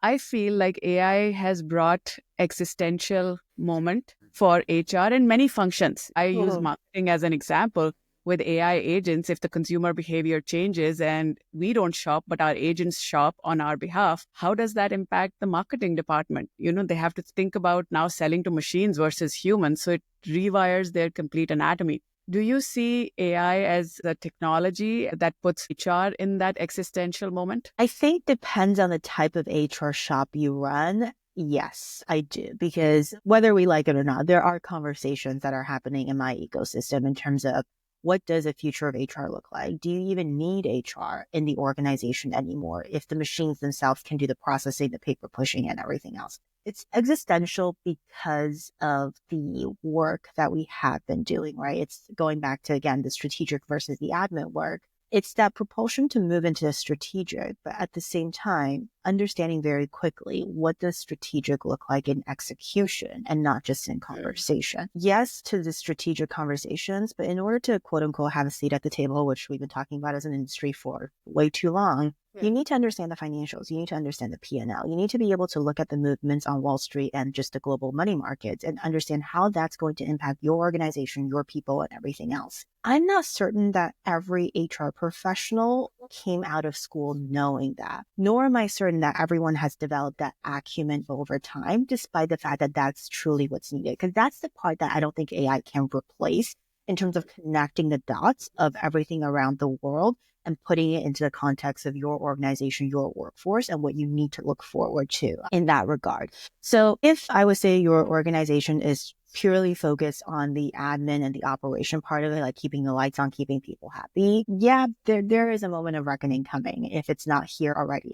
I feel like AI has brought existential moment for HR in many functions. I use Mhm. marketing as an example. With AI agents, if the consumer behavior changes and we don't shop, but our agents shop on our behalf, how does that impact the marketing department? They have to think about now selling to machines versus humans. So it rewires their complete anatomy. Do you see AI as a technology that puts HR in that existential moment? I think depends on the type of HR shop you run. Yes, I do. Because whether we like it or not, there are conversations that are happening in my ecosystem in terms of what does a future of HR look like? Do you even need HR in the organization anymore if the machines themselves can do the processing, the paper pushing, and everything else? It's existential because of the work that we have been doing, right? It's going back to, again, the strategic versus the admin work. It's that propulsion to move into a strategic, but at the same time, understanding very quickly what does strategic look like in execution and not just in conversation. Yes, to the strategic conversations, but in order to quote unquote have a seat at the table, which we've been talking about as an industry for way too long, you need to understand the financials. You need to understand the P&L. You need to be able to look at the movements on Wall Street and just the global money markets and understand how that's going to impact your organization, your people, and everything else. I'm not certain that every HR professional came out of school knowing that, nor am I certain that everyone has developed that acumen over time, despite the fact that that's truly what's needed. Because that's the part that I don't think AI can replace in terms of connecting the dots of everything around the world and putting it into the context of your organization, your workforce, and what you need to look forward to in that regard. So if I would say your organization is purely focused on the admin and the operation part of it, like keeping the lights on, keeping people happy, yeah, there is a moment of reckoning coming if it's not here already.